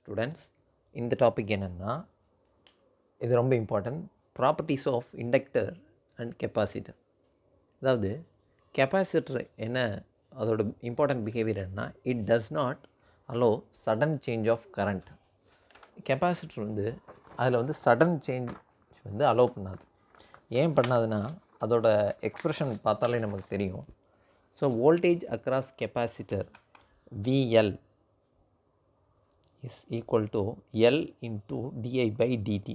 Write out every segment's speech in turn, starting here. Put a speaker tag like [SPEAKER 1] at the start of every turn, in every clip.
[SPEAKER 1] Students, இந்த topic என்னென்னா, இது ரொம்ப important. Properties of inductor and capacitor. அதாவது கெப்பாசிட்டர் என்ன, அதோட இம்பார்ட்டன்ட் பிஹேவியர் என்ன, it does not allow sudden change of current. Capacitor அதில் சடன் சேஞ்ச் அலோவ் பண்ணாது. ஏன் பண்ணாதுன்னா, அதோட எக்ஸ்ப்ரெஷன் பார்த்தாலே நமக்கு தெரியும். So voltage across capacitor VL is equal to L into di/dt.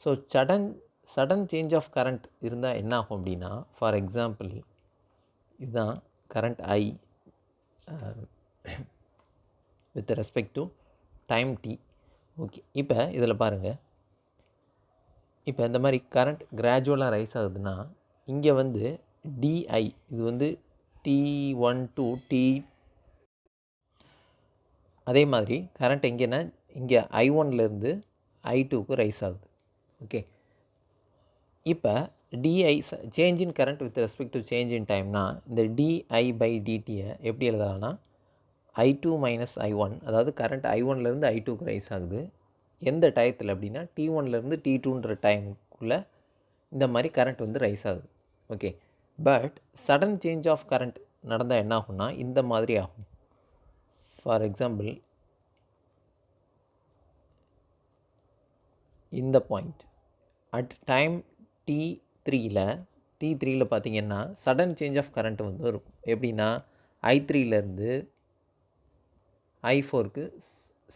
[SPEAKER 1] So sudden change of current இருந்தால் என்ன ஆகும் அப்படின்னா, ஃபார் எக்ஸாம்பிள் இதுதான் current I with respect to time t. Okay, இப்போ இதில் பாருங்கள், இப்போ இந்த மாதிரி கரண்ட் கிராஜுவலாக ரைஸ் ஆகுதுன்னா, இங்கே DI இது T1 to T. அதே மாதிரி கரண்ட் எங்கேன்னா, இங்கே I1லேருந்து I2க்கு ரைஸ் ஆகுது. ஓகே, இப்போ DI change in current with respect to change in டைம்னா, இந்த DI/dtயை எப்படி எழுதலாம்னா, I2 மைனஸ் I1, அதாவது கரண்ட் I1லேருந்து I2க்கு ரைஸ் ஆகுது. எந்த டயத்தில் அப்படின்னா, T1லேருந்து T2ன்ற டைமுக்குள்ளே இந்த மாதிரி கரண்ட் ரைஸ் ஆகுது. Okay, but sudden change of current நடந்தால் என்ன ஆகும்னா, இந்த மாதிரி ஆகும். ஃபார் எக்ஸாம்பிள் இந்த பாயிண்ட் அட் டைம் T3யில் பார்த்திங்கன்னா சடன் சேஞ்ச் ஆஃப் கரண்ட் இருக்கும். எப்படின்னா, I3லேருந்து I4க்கு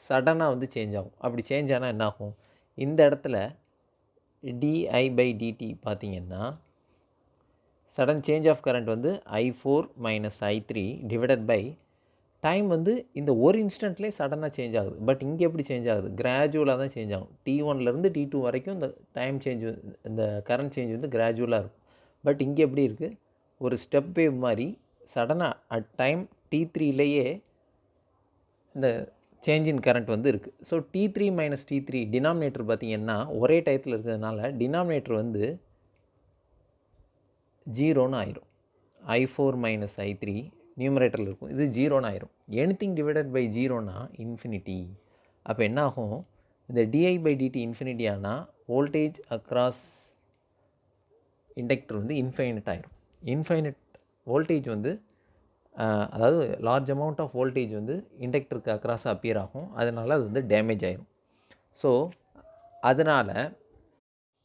[SPEAKER 1] சடனாக சேஞ்ச் ஆகும். அப்படி சேஞ்ச் ஆனால் என்ன ஆகும், இந்த இடத்துல DI/dt பார்த்திங்கன்னா, sudden change of current I4 minus I3 divided by time இந்த ஒரு இன்ஸ்டன்ட்லேயே சடனாக சேஞ்ச் ஆகுது. பட் இங்கே எப்படி சேஞ்ச் ஆகுது, கிராஜுவலாக தான் சேஞ்ச் ஆகும். T1லேருந்து T2 வரைக்கும் இந்த டைம் சேஞ்ச், இந்த கரண்ட் சேஞ்ச் கிராஜுவலாக இருக்கும். பட் இங்கே எப்படி இருக்குது, ஒரு ஸ்டெப் வேவ் மாதிரி சடனாக அட் டைம் T3லேயே இந்த சேஞ்ச் இன் கரண்ட் இருக்குது. So T3 minus T3 denominator பார்த்திங்கன்னா ஒரே டயத்தில் இருக்கிறதுனால டினாமினேட்டர் 0ன்னு ஆயிரும். I4 மைனஸ் I3 நியூமரேட்டரில் இருக்கும், இது 0ன்னு ஆயிரும். எனிதிங் டிவைடட் பை 0னா இன்ஃபினிட்டி. அப்போ என்ன ஆகும், இந்த DI/dt இன்ஃபினிட்டி ஆனால் வோல்டேஜ் அக்ராஸ் இண்டக்டர் இன்ஃபைனட் ஆயிரும். இன்ஃபைனட் வோல்டேஜ் அதாவது லார்ஜ் அமௌண்ட் ஆஃப் வோல்டேஜ் இண்டக்டருக்கு அக்ராஸாக அப்பியர் ஆகும். அதனால் அது டேமேஜ் ஆயிரும். ஸோ அதனால்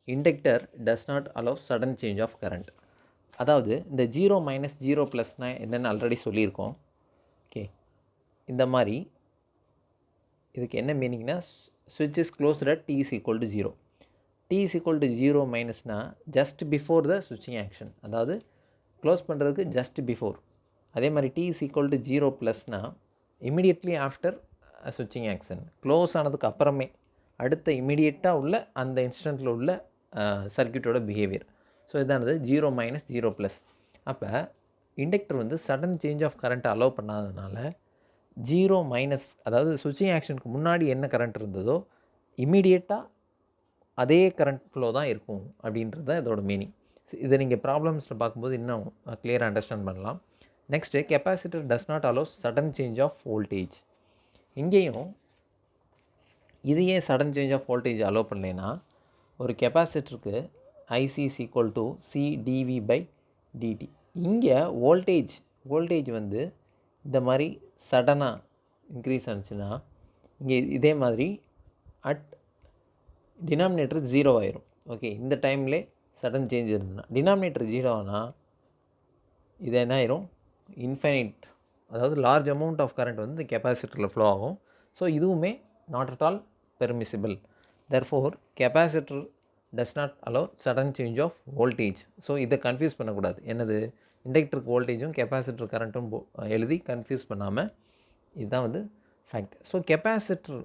[SPEAKER 1] inductor does not allow sudden change of current. அதாவது இந்த 0 மைனஸ் 0 ப்ளஸ்னால் என்னென்னு ஆல்ரெடி சொல்லியிருக்கோம். ஓகே, இந்த மாதிரி இதுக்கு என்ன மீனிங்னா, ஸ்விட்ச் is closed at T is equal to 0. T is equal to 0 மைனஸ்னால் ஜஸ்ட் பிஃபோர் த ஸ்விட்சிங் ஆக்ஷன், அதாவது க்ளோஸ் பண்ணுறதுக்கு ஜஸ்ட் பிஃபோர். அதே மாதிரி T is equal to 0 ப்ளஸ்னால் immediately after ஸ்விட்சிங் ஆக்ஷன், க்ளோஸ் ஆனதுக்கு அப்புறமே அடுத்த இமிடியேட்டாக உள்ள அந்த இன்ஸ்டன்ட்டில் உள்ள சர்க்யூட்டோட பிஹேவியர். So இதானது 0 minus 0 plus. அப்போ inductor sudden change of current allow பண்ணாததுனால 0 minus, அதாவது ஸ்விட்சிங் ஆக்ஷனுக்கு முன்னாடி என்ன கரண்ட் இருந்ததோ இமீடியட்டாக அதே கரண்ட் ஃப்ளோ தான் இருக்கும் அப்படின்றது தான் இதோட மீனிங். இதை நீங்கள் ப்ராப்ளம்ஸில் பார்க்கும்போது இன்னும் கிளியராக அண்டர்ஸ்டாண்ட் பண்ணலாம். Next, capacitor does not allow sudden change of voltage. இங்கேயும் இது ஏன் sudden change of voltage allow பண்ணலைன்னா, ஒரு கெப்பாசிட்டருக்கு IC is equal to C dV/dt. இங்கே வோல்டேஜ் இந்த மாதிரி சடனாக இன்க்ரீஸ் ஆனிச்சுன்னா, இங்கே இதே மாதிரி அட் டினாமினேட்டர் 0 ஆயிரும். ஓகே, இந்த டைம்லே சடன் சேஞ்ச் இருந்ததுன்னா டினாமினேட்டர் 0 ஆனால் இது என்ன ஆயிரும், இன்ஃபைனைட், அதாவது லார்ஜ் அமௌண்ட் ஆஃப் கரண்ட் இந்த கெப்பாசிட்டரில் ஃப்ளோ ஆகும். ஸோ இதுவுமே not at all permissible. Therefore capacitor does not allow sudden change of voltage. So இதை கன்ஃபியூஸ் பண்ணக்கூடாது. என்னது, இண்டக்டருக்கு வோல்டேஜும் கெப்பாசிட்டர் கரண்ட்டும் எழுதி கன்ஃபியூஸ் பண்ணாமல், இதுதான் ஃபேக்ட். ஸோ கெப்பாசிட்டர்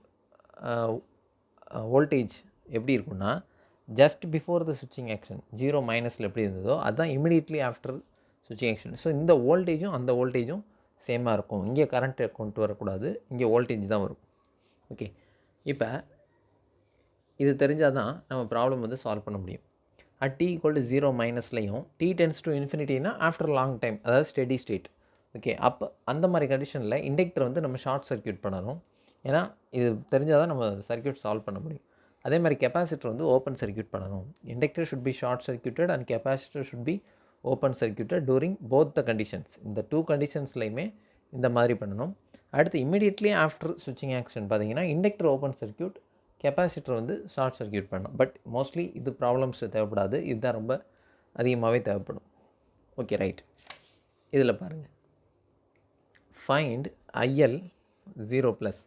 [SPEAKER 1] வோல்டேஜ் எப்படி இருக்குன்னா, ஜஸ்ட் பிஃபோர் த ஸ்விட்சிங் ஆக்ஷன் 0 மைனஸில் எப்படி இருந்ததோ அதுதான் இமிடியட்லி ஆஃப்டர் ஸ்விட்சிங் ஆக்ஷன். ஸோ இந்த வோல்டேஜும் அந்த வோல்டேஜும் சேமாக இருக்கும். இங்கே கரண்ட்டை கொண்டு வரக்கூடாது, இங்கே வோல்டேஜ் தான் வரும். ஓகே, இப்போ இது தெரிஞ்சால் தான் நம்ம ப்ராப்ளம் சால்வ் பண்ண முடியும். அட் T ஈக்குவல் டு 0 மைனஸ்லையும் T டென்ஸ் டு இன்ஃபினிட்டினா ஆஃப்டர் லாங் டைம், அதாவது ஸ்டெடி ஸ்டேட். ஓகே, அப்போ அந்த மாதிரி கண்டிஷனில் இண்டக்டர் நம்ம ஷார்ட் சர்க்யூட் பண்ணணும். ஏன்னா இது தெரிஞ்சால் தான் நம்ம சர்க்யூட் சால்வ் பண்ண முடியும். அதே மாதிரி கெப்பாசிட்டர் வந்து ஓப்பன் சர்க்யூட் பண்ணணும். Inductor should be short circuited and capacitor should be open circuited during both the conditions. இந்த 2 கண்டிஷன்ஸ்லையுமே இந்த மாதிரி பண்ணணும். அடுத்து இமிடியட்லி ஆஃப்டர் ஸ்விட்சிங் ஆக்ஷன் பார்த்தீங்கன்னா இண்டக்டர் ஓப்பன் சர்க்யூட், கெப்பாசிட்டர் வந்து ஷார்ட் சர்க்யூட் பண்ணணும். பட் மோஸ்ட்லி இது ப்ராப்ளம்ஸ் தேவைப்படாது, இதுதான் ரொம்ப அதிகமாகவே தேவைப்படும். Okay right. இதில் பாருங்கள், find IL 0+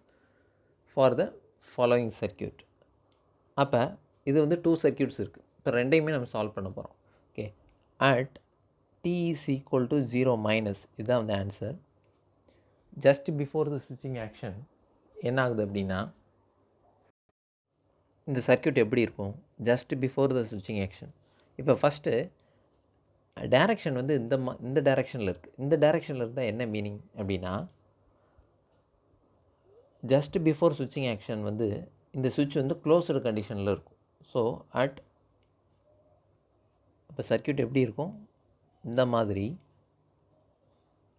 [SPEAKER 1] for the following circuit. அப்போ இது வந்து 2 சர்க்யூட்ஸ் இருக்குது. இப்போ ரெண்டையுமே நம்ம சால்வ் பண்ண போகிறோம். Okay, at t is equal to 0- இதுதான் வந்து ஆன்சர். ஜஸ்ட் பிஃபோர் த ஸ்விட்சிங் ஆக்ஷன் என்ன ஆகுது அப்படின்னா, இந்த சர்க்யூட் எப்படி இருக்கும் ஜஸ்ட் பிஃபோர் த ஸ்விட்சிங் ஆக்ஷன். இப்போ ஃபஸ்ட்டு டைரக்ஷன் வந்து இந்த டைரக்ஷனில் இருக்குது. இந்த டைரக்ஷனில் இருந்தால் என்ன மீனிங் அப்படின்னா, ஜஸ்ட் பிஃபோர் ஸ்விட்சிங் ஆக்ஷன் வந்து இந்த சுவிட்ச் வந்து க்ளோஸ்டு கண்டிஷனில் இருக்கும். ஸோ இப்போ சர்க்யூட் எப்படி இருக்கும், இந்த மாதிரி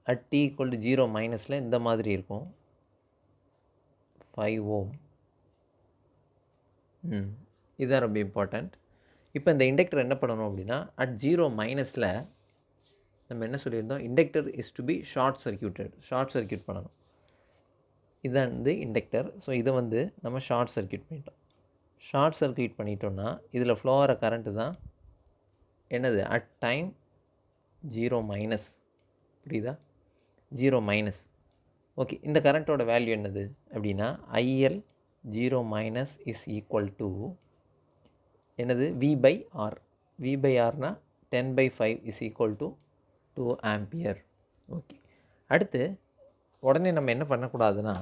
[SPEAKER 1] அட் t = 0- இந்த மாதிரி இருக்கும். 5 ohm. இதுதான் ரொம்ப இம்பார்ட்டண்ட். இப்போ இந்த இண்டக்டர் என்ன பண்ணணும் அப்படின்னா, அட் 0- நம்ம என்ன சொல்லியிருந்தோம், inductor is to be short circuit பண்ணணும். இதுதான் வந்து இண்டக்டர். ஸோ இதை வந்து நம்ம ஷார்ட் சர்க்யூட் பண்ணிட்டோம்னா இதில் ஃப்ளோ ஆகிற கரண்ட்டு தான் என்னது, அட் டைம் 0- புரியுதா, 0-. ஓகே, இந்த கரண்ட்டோட வேல்யூ என்னது அப்படின்னா, IL 0- இஸ் ஈக்குவல் டு என்னது, V/R. V/Rனா 10/5 is equal to 2 ampere. Okay, அடுத்து உடனே நம்ம என்ன பண்ணக்கூடாதுன்னா,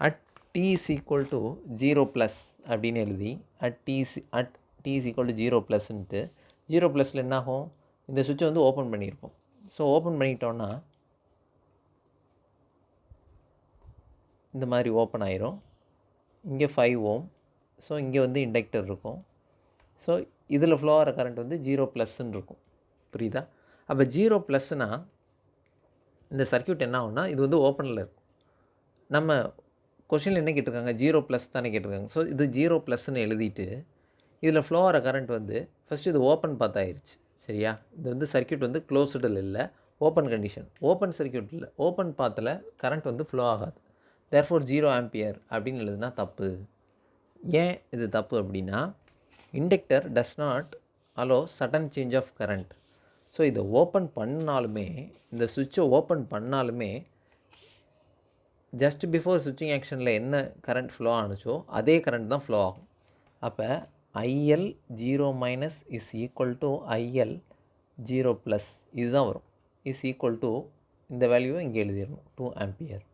[SPEAKER 1] at t is equal to 0+ அப்படின்னு எழுதி at t is equal to 0+ன்ட்டு 0+ல் என்ன ஆகும், இந்த சுவிட்சை வந்து ஓப்பன் பண்ணியிருப்போம். ஸோ ஓப்பன் பண்ணிட்டோன்னா இந்த மாதிரி ஓப்பன் ஆயிரும். இங்கே 5 ohm. ஸோ இங்கே வந்து இண்டக்டர் இருக்கும். ஸோ இதில் ஃப்ளோ ஆகிற கரண்ட் வந்து 0+ இருக்கும். புரியுதா? அப்போ 0+னா இந்த சர்க்யூட் என்ன ஆகும்னா, இது வந்து ஓப்பனில் இருக்கும். நம்ம கொஷினில் என்ன கேட்டிருக்காங்க, 0+ தானே கேட்டிருக்காங்க. ஸோ இது 0+ன்னு எழுதிட்டு இதில் ஃப்ளோ ஆகிற கரண்ட் வந்து ஃபஸ்ட்டு இது ஓப்பன் பாத் ஆயிடுச்சு. சரியா? இது வந்து சர்க்யூட் வந்து க்ளோஸ்டில் இல்லை, ஓப்பன் கண்டிஷன். ஓப்பன் சர்க்யூட் இல்லை, ஓப்பன் பாத்தில் கரண்ட் வந்து ஃப்ளோ ஆகாது. தேர்ஃபோர் 0 ஆம்பியர் அப்படின்னு எழுதுனா தப்பு. ஏன் இது தப்பு அப்படின்னா, inductor does not allow sudden change of current. So இதை ஓப்பன் பண்ணாலுமே, இந்த சுவிட்சை ஓப்பன் பண்ணாலுமே ஜஸ்ட் பிஃபோர் ஸ்விட்சிங் ஆக்ஷனில் என்ன கரண்ட் ஃப்ளோ ஆனுச்சோ அதே கரண்ட் தான் ஃப்ளோ ஆகும். அப்போ IL 0- is equal to IL 0+, இதுதான் வரும். இஸ் ஈக்குவல் டு இந்த வேல்யூவை இங்கே எழுதிடணும், 2 ஆம்பியர்.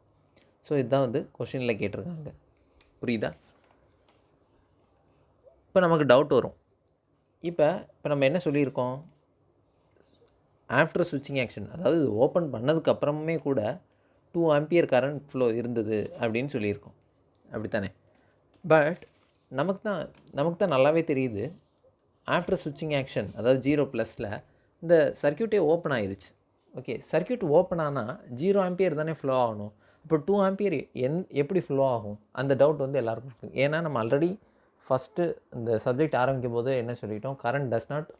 [SPEAKER 1] ஸோ இதுதான் வந்து கொஷினில் கேட்டிருக்காங்க. புரியுதா? இப்போ நமக்கு டவுட் வரும். இப்போ நம்ம என்ன சொல்லியிருக்கோம், ஆஃப்டர் ஸ்விட்சிங் ஆக்ஷன், அதாவது ஓப்பன் பண்ணதுக்கப்புறமே கூட 2 ஆம்பியர் கரண்ட் ஃப்ளோ இருந்தது அப்படின்னு சொல்லியிருக்கோம். அப்படி தானே? பட் நமக்கு தான் நல்லாவே தெரியுது, ஆஃப்டர் ஸ்விட்சிங் ஆக்ஷன் அதாவது 0+ல் இந்த சர்க்யூட்டே ஓப்பன் ஆயிடுச்சு. ஓகே, சர்க்யூட் ஓப்பன் ஆனால் 0 ஆம்பியர் தானே ஃப்ளோ ஆகணும். இப்போ 2 ஆம்பியர் எப்படி ஃப்ளோ ஆகும், அந்த டவுட் வந்து எல்லாருக்கும் இருக்குது. ஏன்னா நம்ம ஆல்ரெடி ஃபஸ்ட்டு இந்த சப்ஜெக்ட் ஆரம்பிக்கும் போது என்ன சொல்லிட்டோம், current does not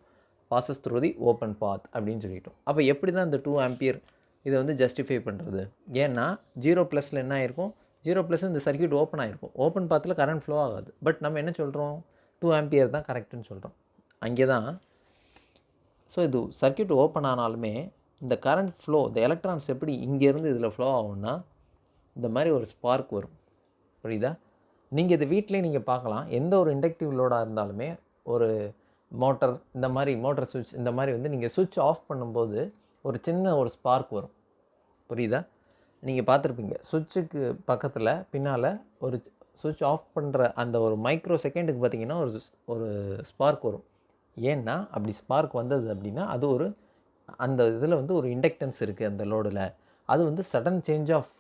[SPEAKER 1] passes through the open path அப்படின்னு சொல்லிட்டோம். அப்போ எப்படி தான் இந்த 2 ஆம்பியர் இதை வந்து ஜஸ்டிஃபை பண்ணுறது? ஏன்னா 0+ல் என்ன ஆயிருக்கும், 0+ இந்த சர்க்யூட் ஓப்பன் ஆகிருக்கும். ஓப்பன் பாத்தில் கரண்ட் ஃப்ளோ ஆகாது. பட் நம்ம என்ன சொல்கிறோம், 2 ஆம்பியர் தான் கரெக்டுன்னு சொல்கிறோம். அங்கே தான் ஸோ இது சர்க்யூட் ஓப்பன் ஆனாலுமே இந்த கரண்ட் ஃப்ளோ, இந்த எலக்ட்ரான்ஸ் எப்படி இங்கேருந்து இதில் ஃப்ளோ ஆகும்னா இந்த மாதிரி ஒரு ஸ்பார்க் வரும். புரியுதா? நீங்கள் இது வீட்டிலே நீங்கள் பார்க்கலாம். எந்த ஒரு இண்டக்டிவ் லோடாக இருந்தாலுமே, ஒரு மோட்டர், இந்த மாதிரி மோட்டர் சுவிட்ச், இந்த மாதிரி வந்து நீங்கள் சுவிட்ச் ஆஃப் பண்ணும்போது ஒரு சின்ன ஒரு ஸ்பார்க் வரும். புரியுதா? நீங்கள் பார்த்துருப்பீங்க, சுவிட்சுக்கு பக்கத்தில் பின்னால் ஒரு சுவிட்ச் ஆஃப் பண்ணுற அந்த ஒரு மைக்ரோ செகண்டுக்கு பார்த்தீங்கன்னா ஒரு ஸ்பார்க் வரும். ஏன்னா அப்படி ஸ்பார்க் வந்தது அப்படின்னா அது அந்த இதில் வந்து ஒரு இண்டக்டன்ஸ் இருக்குது அந்த லோடில். அது வந்து சடன் சேஞ்ச் ஆஃப்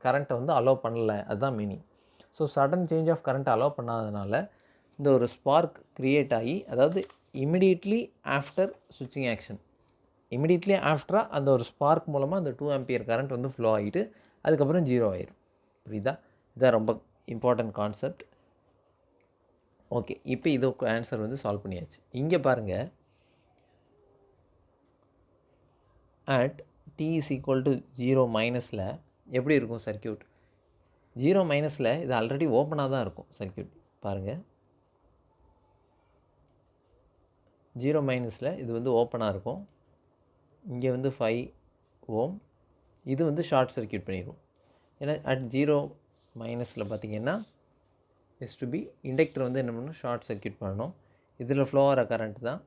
[SPEAKER 1] கரண்ட்டை வந்து அலோவ் பண்ணலை, அதுதான் meaning. So sudden change of கரண்ட்டை அலோவ் பண்ணாதனால இந்த ஒரு ஸ்பார்க் க்ரியேட் ஆகி, அதாவது இமிடியட்லி ஆஃப்டர் ஸ்விட்சிங் ஆக்ஷன், இமிடியட்லி ஆஃப்டராக அந்த ஒரு ஸ்பார்க் மூலமாக அந்த 2 ஆம்பியர் கரண்ட் வந்து ஃப்ளோ ஆகிட்டு அதுக்கப்புறம் 0 ஆயிரும். புரியுதா? இதுதான் ரொம்ப இம்பார்ட்டன்ட் கான்செப்ட். ஓகே, இப்போ இது ஆன்சர் வந்து சால்வ் பண்ணியாச்சு. இங்கே பாருங்கள், at t is equal to 0 மைனஸில் எப்படி இருக்கும் சர்க்கியூட்? 0 மைனஸில் இது ஆல்ரெடி ஓப்பனாக தான் இருக்கும் சர்க்கியூட். பாருங்கள், 0 மைனஸில் இது வந்து ஓப்பனாக இருக்கும். இங்கே வந்து 5 ஓம், இது வந்து ஷார்ட் சர்க்கியூட் பண்ணிடுவோம். ஏன்னா அட் 0 மைனஸில் பார்த்திங்கன்னா இஸ் டு பி இண்டக்டர் வந்து என்ன பண்ணணும், ஷார்ட் சர்க்கியூட் பண்ணணும். இதில் ஃப்ளோ ஆகிற கரண்ட் தான்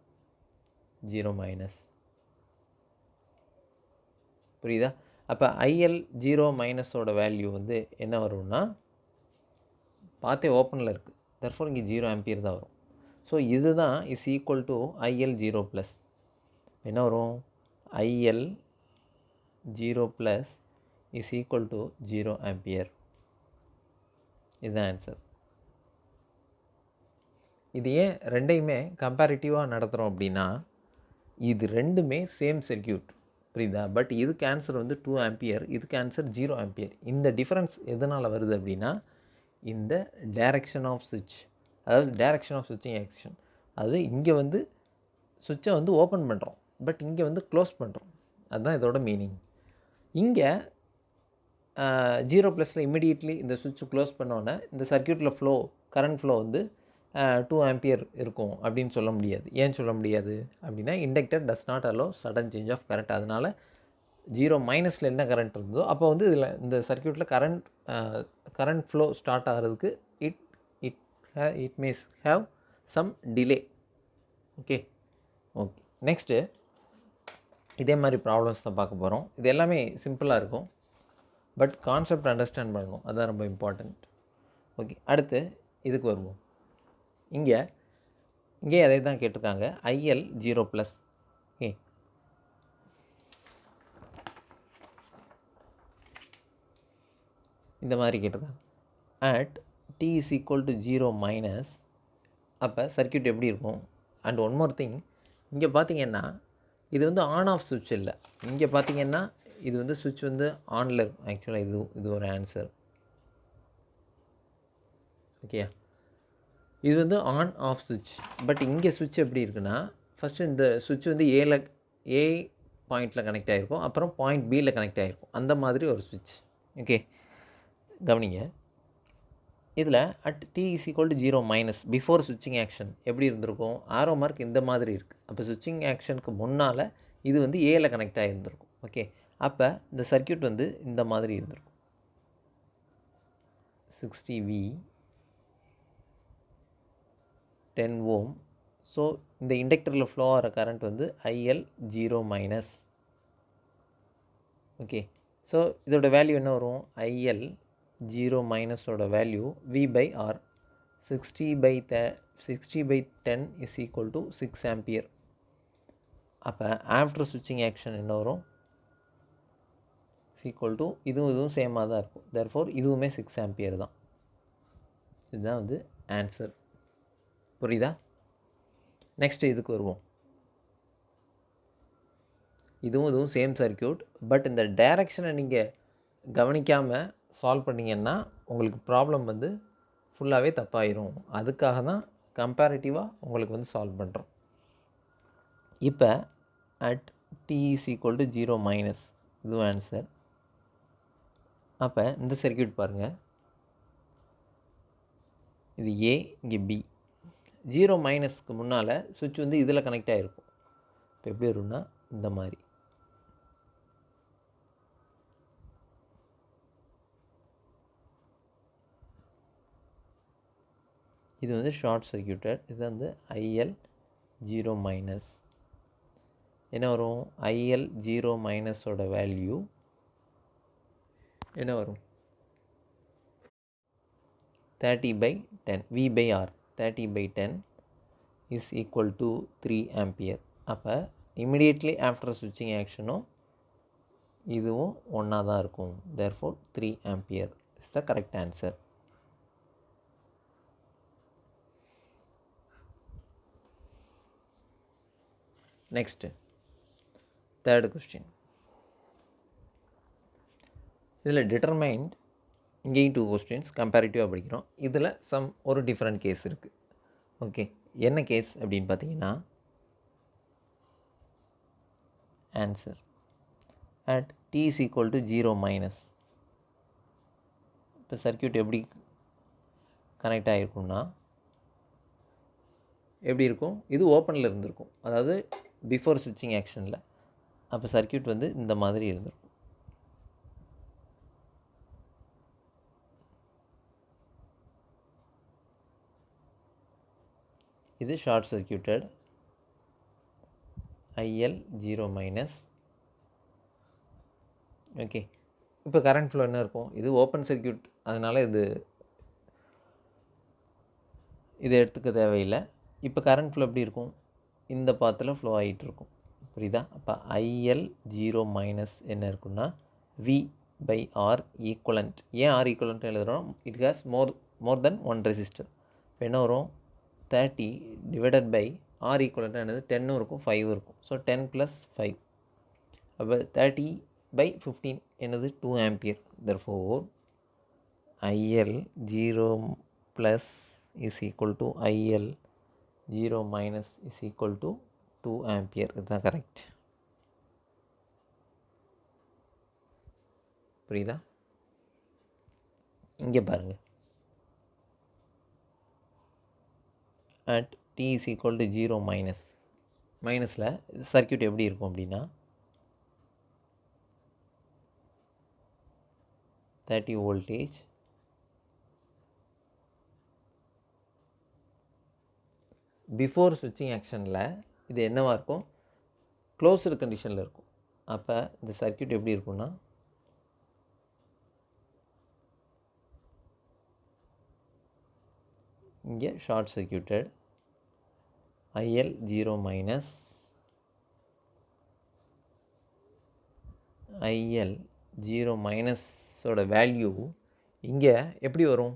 [SPEAKER 1] 0 மைனஸ். புரியுதா? அப்போ IL 0 மைனஸோட வேல்யூ வந்து என்ன வரும்னா, பார்த்தே ஓப்பனில் இருக்குது, தர்ஃபோர் இங்கே 0 ஆம்பியர் தான் வரும். ஸோ இதுதான் is equal to IL 0 plus. என்ன வரும்? IL 0 plus is equal to 0 ampere. இதுதான் ஆன்சர். இது ஏன் ரெண்டையுமே கம்பேரிட்டிவாக நடத்துகிறோம் அப்படின்னா, இது ரெண்டுமே சேம் சர்க்கியூட், புரியுதா? பட் இதுக்கு ஆன்சர் வந்து 2 ஆம்பியர், இதுக்கு ஆன்சர் 0 ஆம்பியர். இந்த டிஃப்ரென்ஸ் எதனால் வருது அப்படின்னா, இந்த டைரக்ஷன் ஆஃப் சுவிட்ச், அதாவது டைரக்ஷன் ஆஃப் ஸ்விட்சிங் ஆக்ஷன். அதாவது இங்கே வந்து சுவிட்சை வந்து ஓப்பன் பண்ணுறோம், பட் இங்கே வந்து க்ளோஸ் பண்ணுறோம். அதுதான் இதோட மீனிங். இங்கே 0 ப்ளஸில் இமிடியேட்லி இந்த சுவிட்ச் க்ளோஸ் பண்ணோன்னே இந்த சர்க்கியூட்டில் கரண்ட் ஃப்ளோ வந்து 2 ஆம்பியர் இருக்கும் அப்படின்னு சொல்ல முடியாது. ஏன் சொல்ல முடியாது அப்படின்னா, inductor does not allow sudden change of current. அதனால் 0 மைனஸில் என்ன கரண்ட் இருந்ததோ அப்போ வந்து இதில் இந்த சர்க்கியூட்டில் கரண்ட் ஃப்ளோ ஸ்டார்ட் ஆகிறதுக்கு it may have some delay. Okay. Next இதே மாதிரி ப்ராப்ளம்ஸ் தான் பார்க்க போகிறோம். இது எல்லாமே சிம்பிளாக இருக்கும், பட் கான்செப்ட் அண்டர்ஸ்டாண்ட் பண்ணணும், அதுதான் ரொம்ப இம்பார்ட்டண்ட். ஓகே, அடுத்து இதுக்கு வருவோம். இங்கே அதே தான் கேட்டிருக்காங்க, IL 0 ப்ளஸ். ஓகே, இந்த மாதிரி கேட்டிருக்காங்க. At t is equal to 0 minus. அப்போ சர்க்கியூட் எப்படி இருக்கும்? அண்ட் ஒன் மோர் திங், இங்கே பார்த்தீங்கன்னா இது வந்து ஆன் ஆஃப் சுவிட்ச் இல்லை. இங்கே பார்த்தீங்கன்னா இது வந்து சுவிட்ச் வந்து ஆனில் இருக்கும். ஆக்சுவலாக இது ஒரு ஆன்சர். ஓகே, இது வந்து ஆன் ஆஃப் சுவிட்ச். பட் இங்கே சுவிட்ச் எப்படி இருக்குன்னா, ஃபஸ்ட்டு இந்த சுவிட்ச் வந்து ஏ பாயிண்டில் கனெக்ட் ஆகிருக்கும், அப்புறம் பாயிண்ட் பியில் கனெக்ட் ஆகிருக்கும். அந்த மாதிரி ஒரு சுவிட்ச். ஓகே, கவனிங்க. இதில் at t is equal to 0 minus before ஸ்விட்சிங் ஆக்ஷன் எப்படி இருந்திருக்கும்? ஆரோ மார்க் இந்த மாதிரி இருக்குது. அப்போ ஸ்விட்சிங் ஆக்ஷனுக்கு முன்னால் இது வந்து ஏல கனெக்ட் ஆகியிருந்திருக்கும். ஓகே, அப்போ இந்த சர்க்கியூட் வந்து இந்த மாதிரி இருந்திருக்கும். 60V 10 ஓம். ஸோ இந்த இண்டக்டரில் ஃப்ளோ ஆகிற கரண்ட் வந்து IL 0 மைனஸ். ஓகே, ஸோ இதோட வேல்யூ என்ன வரும்? IL 0 மைனஸோட value V/R. 60/10 is equal to 6 ampere. அப்போ ஆஃப்டர் ஸ்விட்சிங் ஆக்ஷன் என்ன வரும்? ஈக்குவல் டு இதுவும் சேமாக தான் இருக்கும். தேர்ஃபோர் இதுவுமே 6 ஆம்பியர் தான். இதுதான் வந்து ஆன்சர். புரியுதா? நெக்ஸ்ட்டு இதுக்கு வருவோம். இதுவும் சேம் சர்க்கியூட், பட் இந்த டைரக்ஷனை நீங்கள் கவனிக்காமல் சால்வ் பண்ணிங்கன்னா உங்களுக்கு ப்ராப்ளம் வந்து ஃபுல்லாகவே தப்பாயிரும். அதுக்காக தான் கம்பேரிட்டிவாக உங்களுக்கு வந்து சால்வ் பண்ணுறோம். இப்போ at t is equal to 0 minus, இதுவும் ஆன்சர். அப்போ இந்த சர்க்கியூட் பாருங்கள், இது A, இங்கே B. 0 மைனஸ்க்கு முன்னால் சுவிட்ச் வந்து இதில் கனெக்ட் ஆகிருக்கும். இப்போ எப்படி வரும்னா இந்த மாதிரி. இது வந்து ஷார்ட் சர்க்கியூட்டட். இது வந்து IL 0 மைனஸ். என்ன வரும்? IL 0 மைனஸோட வேல்யூ என்ன வரும்? 30/10 V/R. 30/10 is equal to 3 ampere. அப்போ இமிடியேட்லி ஆஃப்டர் ஸ்விட்சிங் ஆக்ஷனும் இதுவும் ஒன்றா தான் இருக்கும். Therefore 3 ampere is the correct answer. Next third question. இதில் டிட்டர்மைண்ட் இங்கேயும் 2 கொஸ்டின்ஸ் கம்பேரிட்டிவாக படிக்கிறோம். இதில் ஒரு டிஃப்ரெண்ட் கேஸ் இருக்குது. ஓகே, என்ன கேஸ் அப்படின்னு பார்த்தீங்கன்னா, answer at t is equal to 0 minus. இப்போ சர்க்யூட் எப்படி கனெக்ட் ஆகிருக்கும்னா எப்படி இருக்கும், இது ஓப்பனில் இருந்திருக்கும், அதாவது பிஃபோர் ஸ்விட்சிங் ஆக்ஷனில். அப்போ சர்க்யூட் வந்து இந்த மாதிரி இருந்திருக்கும். இது short circuited, IL 0 minus. Okay, இப்போ கரண்ட் ஃப்ளோ என்ன இருக்கும், இது ஓப்பன் சர்க்யூட், அதனால் இது எடுத்துக்க தேவையில்லை. இப்போ கரண்ட் ஃப்ளோ எப்படி இருக்கும், இந்த பாத்தில் ஃப்ளோ ஆகிட்டு இருக்கும். புரியுதா? அப்போ IL 0 மைனஸ் என்ன இருக்குன்னா V/R ஈக்குவலண்ட். ஏன் R ஈக்குவலண்ட் எழுதுகிறோம், it has more then 1 resistor. இப்போ என்ன வரும், 30 டிவைடட் பை R ஈக்குவலண்ட் என்னது, 10 இருக்கும் 5 இருக்கும். ஸோ 10 + 5. அப்போ 30/15 என்னது 2 ampere. therefore IL 0 plus is equal to IL 0 minus is equal to 2 ampere. இதுதான் கரெக்ட். புரியுதா? இங்கே பாருங்கள், at t is equal to 0 minus. மைனஸில் சர்க்யூட் எப்படி இருக்கும் அப்படின்னா 30 வோல்டேஜ், பிஃபோர் ஸ்விட்சிங் ஆக்ஷனில் இது என்னவாக இருக்கும், க்ளோஸ்டு கண்டிஷனில் இருக்கும். அப்போ இந்த சர்க்யூட் எப்படி இருக்குன்னா இங்கே short circuited, IL 0 minus, IL 0 மைனஸோட வேல்யூ இங்கே எப்படி வரும்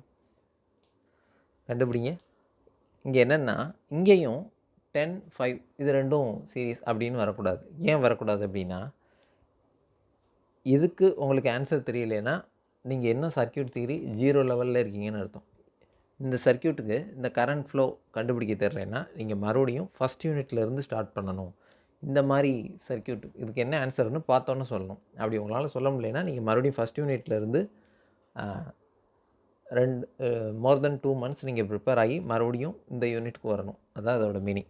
[SPEAKER 1] கண்டுபிடிங்க. இங்கே என்னென்னா, இங்கேயும் 10, 5 இது ரெண்டும் சீரீஸ் அப்படின்னு வரக்கூடாது. ஏன் வரக்கூடாது அப்படின்னா, இதுக்கு உங்களுக்கு ஆன்சர் தெரியலைன்னா நீங்கள் இன்னும் சர்க்யூட் தியரி 0 லெவலில் இருக்கீங்கன்னு அர்த்தம். இந்த சர்க்யூட்டுக்கு இந்த கரண்ட் ஃப்ளோ கண்டுபிடிக்க தெரியலைன்னா நீங்கள் மறுபடியும் ஃபஸ்ட் யூனிட்லேருந்து ஸ்டார்ட் பண்ணணும். இந்த மாதிரி சர்க்யூட் இதுக்கு என்ன ஆன்சர்னு பார்த்தோன்னு சொல்லணும். அப்படி உங்களால் சொல்ல முடியலைன்னா நீங்கள் மறுபடியும் ஃபஸ்ட் யூனிட்லேருந்து மோர் தென் 2 மந்த்ஸ் நீங்கள் ப்ரிப்பேர் ஆகி மறுபடியும் இந்த யூனிட்டுக்கு வரணும். அதுதான் அதோட மீனிங்.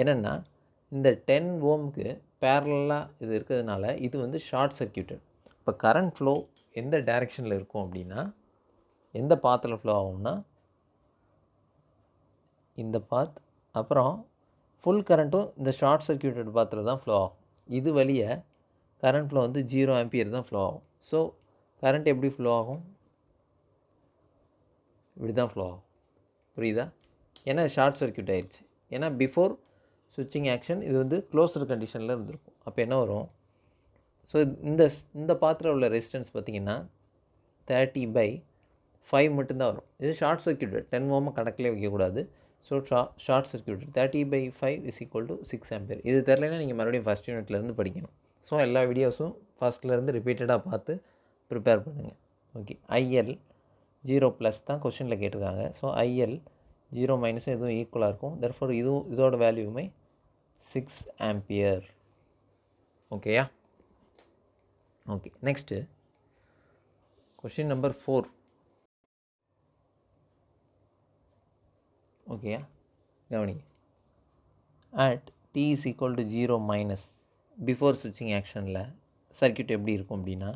[SPEAKER 1] என்னென்னா, இந்த 10 ஓம்க்கு பேரலாக இது இருக்கிறதுனால இது வந்து ஷார்ட் சர்க்யூட்டட். இப்போ கரண்ட் ஃப்ளோ எந்த டைரெக்ஷனில் இருக்கும் அப்படின்னா, எந்த பாத்தில் ஃப்ளோ ஆகும்னா இந்த பாத், அப்புறம் ஃபுல் கரண்ட்டும் இந்த ஷார்ட் சர்க்யூட்டட் பாத்தில் தான் ஃப்ளோ ஆகும். இது வழியே கரண்ட் ஃப்ளோ வந்து 0 ஆம்பியர் தான் ஃப்ளோ ஆகும். ஸோ கரண்ட் எப்படி ஃப்ளோ ஆகும், இப்படி தான் ஃப்ளோ ஆகும். புரியுதா? ஏன்னா ஷார்ட் சர்க்யூட் ஆயிடுச்சு. ஏன்னா பிஃபோர் ஸ்விட்சிங் ஆக்ஷன் இது வந்து க்ளோஸ்டு கண்டிஷனில் இருந்திருக்கும். அப்போ என்ன வரும், ஸோ இந்த பாத்தில் உள்ள ரெசிஸ்டன்ஸ் பார்த்திங்கன்னா 30/5 மட்டும்தான் வரும். இது ஷார்ட் சர்க்யூட், 10 ஓமை கணக்கிலே வைக்கக்கூடாது. So short circuit 30/5 is equal to 6 ampere. இது தெரிலனா நீங்கள் மறுபடியும் ஃபஸ்ட் யூனிட்லேருந்து படிக்கணும். ஸோ எல்லா வீடியோஸும் ஃபஸ்ட்லேருந்து ரிப்பீட்டடாக பார்த்து ப்ரிப்பேர் பண்ணுங்கள். ஓகே, IL 0 ப்ளஸ் தான் கொஷினில் கேட்டிருக்காங்க. ஸோ IL 0 மைனஸும் இதுவும் ஈக்குவலாக இருக்கும். therefore இதோட வேல்யூமே 6 ஆம்பியர். ஓகேயா? Okay, next question number 4. ஓகேயா, கவனிங்க. At t is equal to 0 minus before ஸ்விட்சிங் ஆக்ஷனில் சர்க்யூட் எப்படி இருக்கும் அப்படின்னா,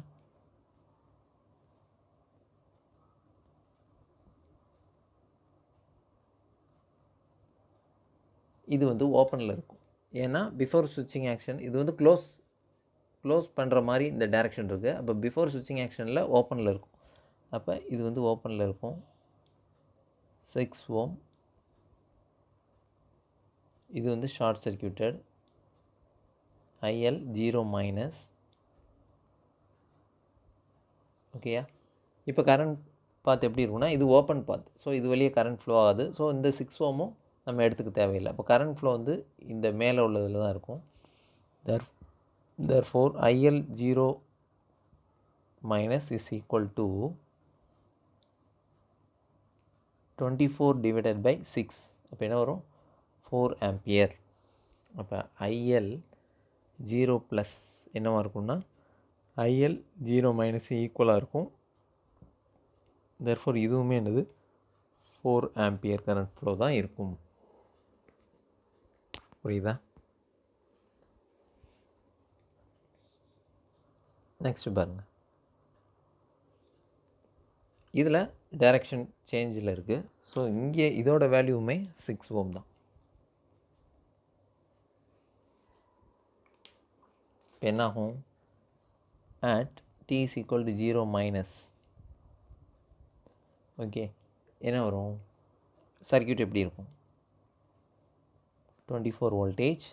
[SPEAKER 1] இது வந்து ஓப்பனில் இருக்கும். ஏன்னா பிஃபோர் ஸ்விட்சிங் ஆக்ஷன் இது வந்து க்ளோஸ் பண்ணுற மாதிரி இந்த டைரெக்ஷன் இருக்குது. அப்போ பிஃபோர் ஸ்விட்சிங் ஆக்ஷனில் ஓப்பனில் இருக்கும். அப்போ இது வந்து ஓப்பனில் இருக்கும். 6 ஓம். இது வந்து ஷார்ட் சர்க்யூட்டட், IL 0 மைனஸ். ஓகேயா? இப்போ கரண்ட் பாத் எப்படி இருக்குன்னா, இது ஓப்பன் பாத். ஸோ இது வழியே கரண்ட் ஃப்ளோ ஆகுது. ஸோ இந்த 6 ஓமும் நம்ம எடுத்துக்க தேவையில்லை. இப்போ கரண்ட் ஃப்ளோ வந்து இந்த மேலே உள்ளதில் தான் இருக்கும். therefore IL 0 minus is equal to 24 divided by 6 அப்போ என்ன வரும் 4 ஆம்பியர். அப்போ IL 0 ப்ளஸ் என்னவாக இருக்கும்னா IL 0 மைனஸ் ஈக்குவலாக இருக்கும். தேர்ஃபோர் இதுவுமே என்னது 4 ஆம்பியர் கரண்ட் ஃப்ளோ தான் இருக்கும். புரியுதா? நெக்ஸ்ட் பாருங்கள். இதில் டைரக்ஷன் சேஞ்சில் இருக்குது. ஸோ இங்கே இதோட வேல்யூவுமே 6 ஓம் தான். இப்போ என்னாகும் at t is equal to 0 minus okay என்ன வரும் சர்க்யூட் எப்படி இருக்கும் 24 வோல்டேஜ்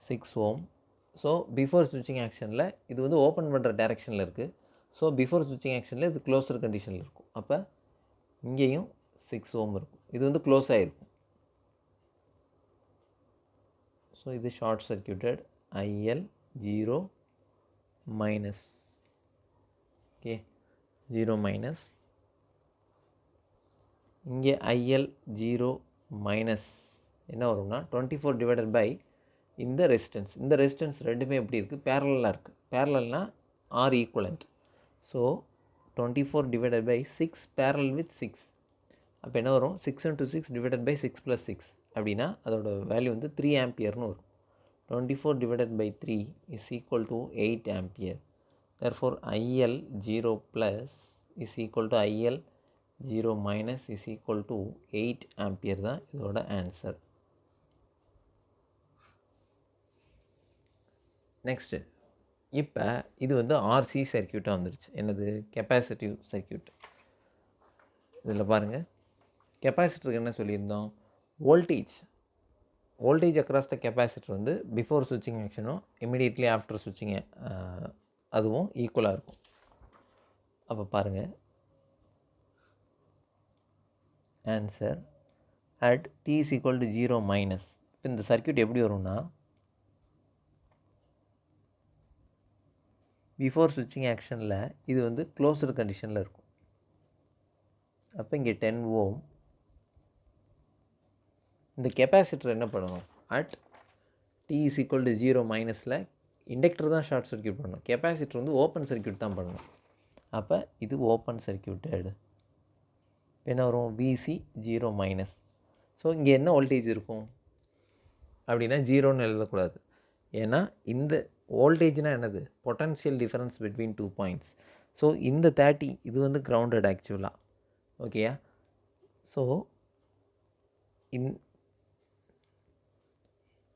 [SPEAKER 1] 6 ஓம். ஸோ பிஃபோர் ஸ்விட்சிங் ஆக்ஷனில் இது வந்து ஓப்பன் பண்ணுற டைரெக்ஷனில் இருக்குது. ஸோ பிஃபோர் ஸ்விட்சிங் ஆக்ஷனில் இது க்ளோஸர் கண்டிஷனில் இருக்கும். அப்போ இங்கேயும் 6 ஓம் இருக்கும். இது வந்து க்ளோஸ் ஆகிருக்கும். ஸோ இது short circuited IL 0 minus okay 0 minus இங்கே IL 0 மைனஸ் என்ன வரும்னா 24 டிவைடட் பை இந்த ரெசிஸ்டன்ஸ் ரெண்டுமே எப்படி இருக்குது பேரலாக இருக்குது. பேரலல்னால் R equivalent. So 24 divided by 6 parallel with 6 அப்போ என்ன வரும் 6 into 6 டிவைடட் பை 6 + 6 அப்படின்னா அதோட வேல்யூ வந்து 3 ஆம்பியர்னு வரும். 24 divided by 3 is equal to 8 ampere. Therefore, IL 0 plus is equal to IL 0 minus is equal to 8 ampere தான் இதோட ஆன்சர். நெக்ஸ்ட்டு இப்போ இது வந்து RC சர்க்யூட்டாக வந்துருச்சு. என்னது கெப்பாசிட்டிவ் சர்க்யூட். இதில் பாருங்கள் கெப்பாசிட்டருக்கு என்ன சொல்லியிருந்தோம் வோல்டேஜ் அக்ராஸ் த கெப்பாசிட்டர் வந்து பிஃபோர் ஸ்விட்சிங் ஆக்ஷனும் இமிடியட்லி ஆஃப்டர் ஸ்விட்சிங் அதுவும் ஈக்குவலாக இருக்கும். அப்போ பாருங்கள் answer at t is equal to 0 minus. இப்போ இந்த சர்க்யூட் எப்படி வரும்னா பிஃபோர் ஸ்விட்சிங் ஆக்ஷனில் இது வந்து க்ளோஸ்டு கண்டிஷனில் இருக்கும். அப்போ இங்கே 10 ஓம். இந்த கெப்பாசிட்டர் என்ன பண்ணணும் at t is equal to 0 மைனஸில் இண்டக்டர் தான் ஷார்ட் சர்க்யூட் பண்ணணும். கெப்பாசிட்டர் வந்து ஓப்பன் சர்க்யூட் தான் பண்ணணும். அப்போ இது ஓப்பன் சர்க்யூட்டட். என்ன வரும் VC 0 மைனஸ். ஸோ இங்கே என்ன வோல்டேஜ் இருக்கும் அப்படின்னா 0ன்னு எழுதக்கூடாது. ஏன்னா இந்த வோல்டேஜ்னால் என்னது potential difference between 2 points. So இந்த 30 இது வந்து கிரவுண்டட் ஆக்சுவலாக. ஓகேயா? ஸோ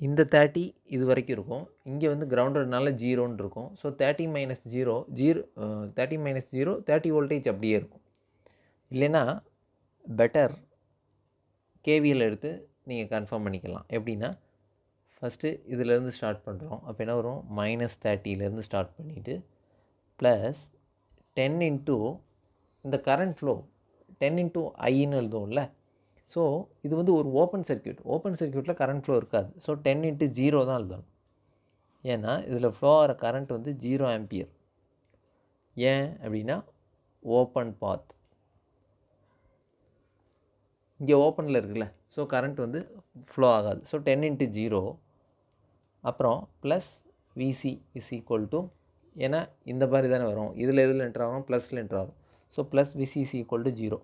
[SPEAKER 1] இந்த 30 இது வரைக்கும் இருக்கும். இங்கே வந்து கிரவுண்டட்னால 0ன்னு இருக்கும். ஸோ 30 மைனஸ் 0 30 வோல்டேஜ் அப்படியே இருக்கும். இல்லைன்னா பெட்டர் KVL எடுத்து நீங்கள் கன்ஃபார்ம் பண்ணிக்கலாம். எப்படின்னா ஃபஸ்ட்டு இதிலேருந்து ஸ்டார்ட் பண்ணுறோம். அப்போ என்ன வரும் -30லேருந்து ஸ்டார்ட் பண்ணிவிட்டு ப்ளஸ் 10 இன்ட்டு இந்த கரண்ட் ஃப்ளோ 10 இன்ட்டு ஐன்னு எழுதுவோம்ல. ஸோ இது வந்து ஒரு ஓப்பன் சர்க்யூட்டில் கரண்ட் ஃப்ளோ இருக்காது. ஸோ 10 இன்ட்டு 0 தான் எழுதணும். ஏன்னா இதில் ஃப்ளோ ஆகிற கரண்ட் வந்து 0 ஆம்பியர். ஏன் அப்படின்னா ஓப்பன் பாத் இங்கே ஓப்பனில் இருக்குல்ல. ஸோ கரண்ட் வந்து ஃப்ளோ ஆகாது. ஸோ 10 இன்ட்டு 0 அப்புறம் plus VC is equal to ஏன்னா இந்த மாதிரி தானே வரும். இதில் எதில் என்ட்ரு ஆகும் ப்ளஸில் என்ட்ரு ஆகும். So plus VC is equal to 0.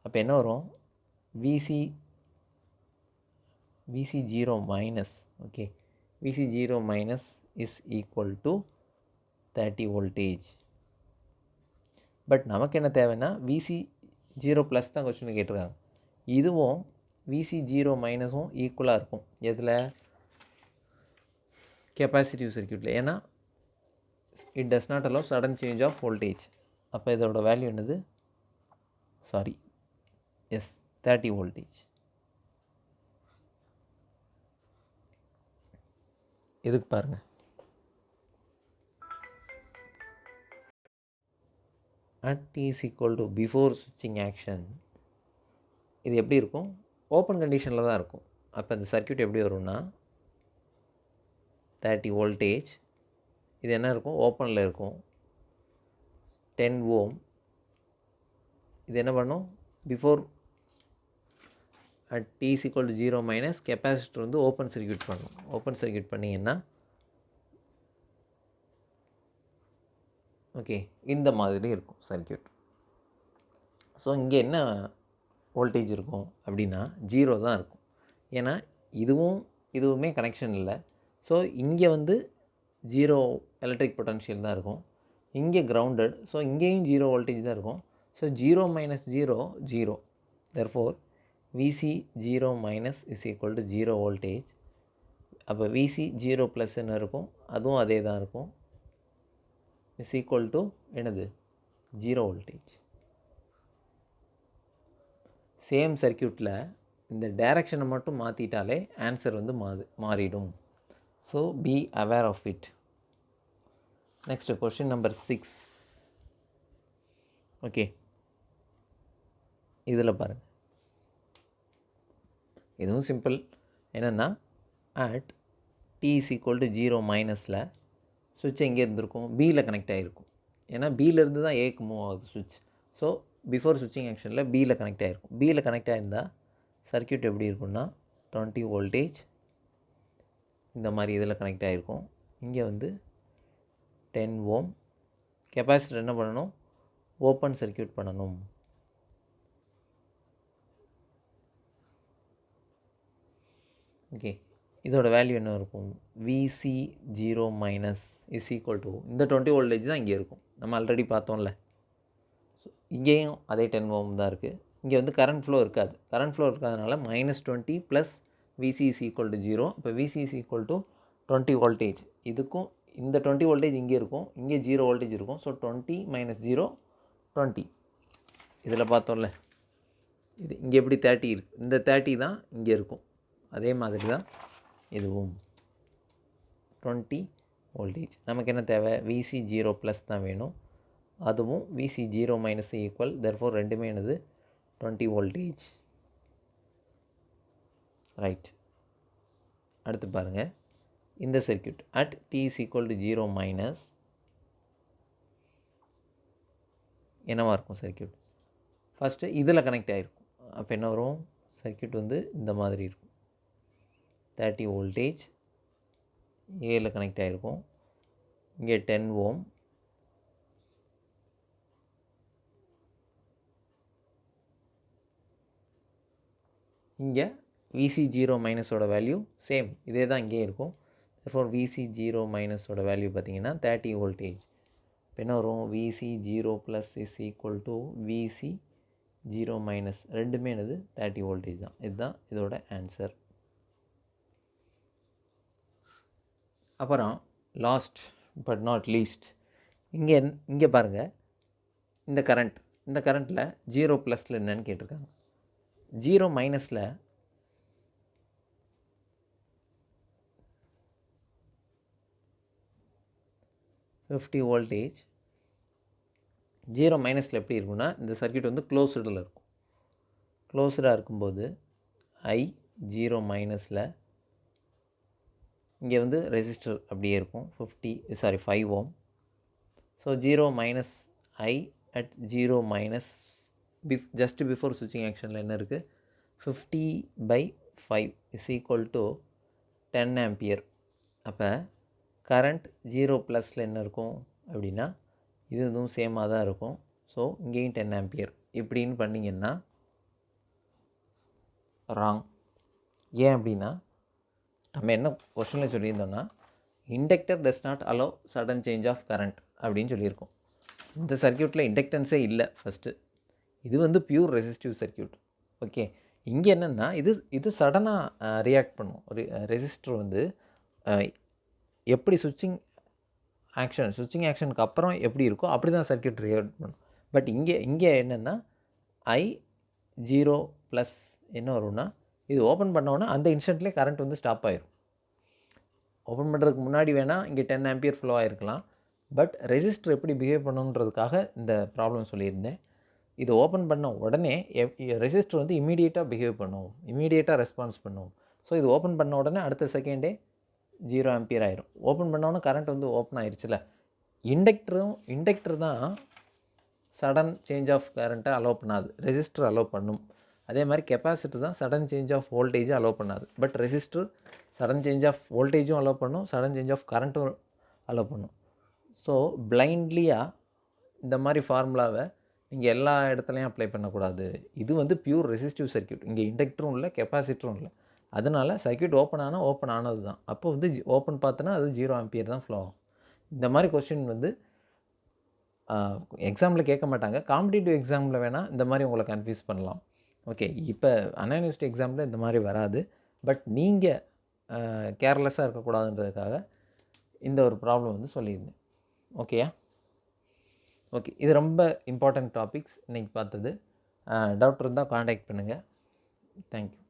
[SPEAKER 1] அப்போ என்ன வரும் VC 0 minus okay VC 0 minus is equal to 30 voltage. But நமக்கு என்ன தேவைன்னா VC 0 ப்ளஸ் தான் கொஸ்டின் கேட்டிருக்காங்க. இதுவும் VC 0 மைனஸும் ஈக்குவலாக இருக்கும். எதில் கெப்பாசிட்டிவ் சர்க்யூட்டில். ஏன்னா it does not allow sudden change of voltage. அப்போ இதோட வேல்யூ என்னது 30 வோல்டேஜ். எதுக்கு பாருங்கள் at t is equal to before switching action இது எப்படி இருக்கும் ஓப்பன் கண்டிஷனில் தான் இருக்கும். அப்போ இந்த சர்க்யூட் எப்படி வரும்னா 30 வோல்டேஜ். இது என்ன இருக்கும் ஓப்பனில் இருக்கும் 10 ஓம் இது என்ன பண்ணும், before at t is equal to 0 minus capacitor வந்து ஓப்பன் சர்க்யூட் பண்ணும். ஓப்பன் சர்க்யூட் பண்ணிங்கன்னா ஓகே இந்த மாதிரி இருக்கும் சர்க்யூட். ஸோ இங்கே என்ன வோல்டேஜ் இருக்கும் அப்படின்னா 0 தான் இருக்கும். ஏன்னா இதுவுமே கனெக்ஷன் இல்லை. ஸோ இங்கே வந்து 0 எலக்ட்ரிக் பொட்டன்ஷியல் தான் இருக்கும். இங்கே கிரவுண்டட். ஸோ இங்கேயும் 0 வோல்டேஜ் தான் இருக்கும். So 0 minus 0 0. Therefore VC 0 minus is equal to 0 voltage. அப்போ VC 0 ப்ளஸ் என்ன இருக்கும், அதுவும் அதே தான் இருக்கும். இஸ் ஈக்குவல் டு என்னது, 0 வோல்டேஜ். சேம் சர்க்யூட்டில் இந்த டைரக்ஷனை மட்டும் மாற்றிட்டாலே ஆன்சர் வந்து மாறிடும். So be aware of it. Next question number 6. Okay, இதில் பாருங்கள், இதுவும் சிம்பிள். என்னென்னா at t is equal to 0 மைனஸில் சுவிட்ச் எங்கே இருந்திருக்கும், பியில் கனெக்ட் ஆகிருக்கும். ஏன்னா பியிலேருந்து தான் ஏக்கு மூவ் ஆகுது சுவிட்ச். ஸோ பிஃபோர் சுவிட்சிங் ஆக்ஷனில் பியில் கனெக்ட் ஆகிருக்கும். பியில் கனெக்ட் ஆகிருந்தால் சர்க்யூட் எப்படி இருக்குன்னா 20 வோல்டேஜ் இந்த மாதிரி இதில் கனெக்ட் ஆகிருக்கும். இங்கே வந்து 10 ஓம். கெப்பாசிட்டர் என்ன பண்ணணும், ஓப்பன் சர்க்யூட் பண்ணணும். ஓகே, இதோட வேல்யூ என்ன இருக்கும், VC 0 minus is equal to இந்த 20 வோல்டேஜ் தான் இங்கே இருக்கும். நம்ம ஆல்ரெடி பார்த்தோம்ல. ஸோ இங்கேயும் அதே 10 ஓம் தான் இருக்குது. இங்கே வந்து கரண்ட் ஃப்ளோ இருக்காது. கரண்ட் ஃப்ளோ இருக்காதனால -20 plus VC is equal to 0. இப்போ VC is equal to 20 voltage. இதுக்கும் இந்த 20 வோல்டேஜ் இங்கே இருக்கும், இங்கே 0 வோல்டேஜ் இருக்கும். So 20 minus 0 20. இதில் பார்த்தோம்ல, இது இங்கே எப்படி 30 இருக்குது, இந்த 30 தான் இங்கே இருக்கும். அதே மாதிரி தான் இதுவும் 20 வோல்டேஜ். நமக்கு என்ன தேவை, VC 0 ப்ளஸ் தான் வேணும். அதுவும் VC 0 மைனஸ் ஈக்குவல். தேர்ஃபோர் ரெண்டுமே என்னது, 20 வோல்டேஜ். ரைட். அடுத்து பாருங்கள், இந்த circuit at t is equal to 0 minus என்னவாக இருக்கும் சர்க்யூட், ஃபஸ்ட்டு இதில் கனெக்ட் ஆகிருக்கும். அப்போ என்ன வரும், சர்க்யூட் வந்து இந்த மாதிரி இருக்கும். 30 வோல்டேஜ் ஏல கனெக்ட் ஆகிருக்கும். இங்கே 10 ஓம். இங்கே VC 0 மைனஸோட வேல்யூ சேம் இதே தான் இங்கே இருக்கும். therefore VC 0 மைனஸோட வேல்யூ பார்த்திங்கன்னா 30 வோல்டேஜ். இப்போ என்ன வரும், VC 0 plus is equal to VC 0 minus. ரெண்டுமே என்னது, 30 வோல்டேஜ் தான். இதுதான் இதோட ஆன்சர். அப்புறம் லாஸ்ட் பட் நாட் லீஸ்ட், இங்கே பாருங்கள், இந்த கரண்ட்டில் 0 ப்ளஸில் என்னன்னு கேட்டிருக்காங்க. 0 மைனஸில் $50 வோல்டேஜ். 0 மைனஸில் எப்படி இருக்குன்னா, இந்த சர்க்யூட் வந்து க்ளோஸ்டில் இருக்கும். க்ளோஸ்டாக இருக்கும்போது I 0 மைனஸில் இங்கே வந்து ரெசிஸ்டர் அப்படியே இருக்கும், 5 ohm. So 0 minus I at 0 minus just before ஸ்விட்சிங் ஆக்ஷனில் என்ன இருக்குது, 50/5 இஸ் ஈக்குவல் டு 10 ஆம்பியர். அப்போ கரண்ட் 0 ப்ளஸில் என்ன இருக்கும் அப்படின்னா, இதுவும் சேமாக தான் இருக்கும். ஸோ இங்கேயும் 10 ஆம்பியர். இப்படின்னு பண்ணிங்கன்னா ராங். ஏன் அப்படின்னா, நம்ம என்ன கொஷனில் சொல்லியிருந்தோம்னா, inductor does not allow sudden change of current அப்படின்னு சொல்லியிருக்கோம். இந்த சர்க்யூட்டில் இண்டக்டன்ஸே இல்லை ஃபஸ்ட்டு. இது வந்து பியூர் ரெசிஸ்டிவ் சர்க்யூட். ஓகே, இங்கே என்னென்னா இது சடனாக ரியாக்ட் பண்ணும். ரெசிஸ்டர் வந்து எப்படி ஸ்விட்சிங் ஆக்ஷனுக்கு அப்புறம் எப்படி இருக்கோ அப்படி தான் சர்க்யூட் ரியாக்ட் பண்ணும். பட் இங்கே என்னென்னா I 0 ப்ளஸ் என்ன வரும்னா, இது ஓப்பன் பண்ணோன்னா அந்த இன்ஸ்டன்ட்லேயே கரண்ட் வந்து ஸ்டாப் ஆகிரும். ஓப்பன் பண்ணுறதுக்கு முன்னாடி வேணால் இங்கே 10 ஆம்பியர் ஃப்ளோ ஆகிருக்கலாம். பட் ரெசிஸ்டர் எப்படி பிஹேவ் பண்ணணுன்றதுக்காக இந்த ப்ராப்ளம் சொல்லியிருந்தேன். இது ஓப்பன் பண்ண உடனே ரெசிஸ்டர் வந்து இமீடியட்டாக பிஹேவ் பண்ணும், இமீடியட்டாக ரெஸ்பான்ஸ் பண்ணும். ஸோ இது ஓப்பன் பண்ண உடனே அடுத்த செகண்டே 0 ஆம்பியர் ஆயிரும். ஓப்பன் பண்ணோன்னே கரண்ட் வந்து ஓப்பன் ஆயிடுச்சுல. இண்டக்டர் தான் சடன் சேஞ்ச் ஆஃப் கரண்ட்டை அலோவ் பண்ணாது, ரெசிஸ்டர் அலோவ் பண்ணும். அதே மாதிரி கெப்பாசிட்டர் தான் சடன் சேஞ்ச் ஆஃப் வோல்டேஜை அலோவ் பண்ணாது. But resistor sudden change of வோல்டேஜும் அலோவ் பண்ணும், சடன் சேஞ்ச் ஆஃப் கரண்ட்டும் அலோவ் பண்ணும். ஸோ பிளைண்ட்லியாக இந்த மாதிரி ஃபார்முலாவை நீங்கள் எல்லா இடத்துலையும் அப்ளை பண்ணக்கூடாது. இது வந்து பியூர் ரெசிஸ்டிவ் சர்க்யூட், இங்கே இண்டக்டரும் இல்லை கெப்பாசிட்டரும் இல்லை. அதனால் சர்க்யூட் ஓப்பன் ஆனது தான். அப்போ வந்து ஓப்பன் பார்த்தோன்னா அது 0 ஆம்பியர் தான் ஃப்ளோ ஆகும். இந்த மாதிரி கொஸ்டின் வந்து எக்ஸாமில் கேட்க மாட்டாங்க. காம்படிட்டிவ் எக்ஸாமில் வேணால் இந்த மாதிரி உங்களை கன்ஃபியூஸ் பண்ணலாம். ஓகே, இப்போ அண்ணா யூனிவர்சிட்டி எக்ஸாமில் இந்த மாதிரி வராது. பட் நீங்கள் கேர்லெஸ்ஸாக இருக்கக்கூடாதுன்றதுக்காக இந்த ஒரு ப்ராப்ளம் வந்து சொல்லியிருந்தேன். ஓகேயா? ஓகே, இது ரொம்ப இம்பார்ட்டண்ட் டாபிக்ஸ் இன்றைக்கி பார்த்தது. டவுட் இருந்தால் காண்டாக்ட் பண்ணுங்கள். தேங்க்யூ.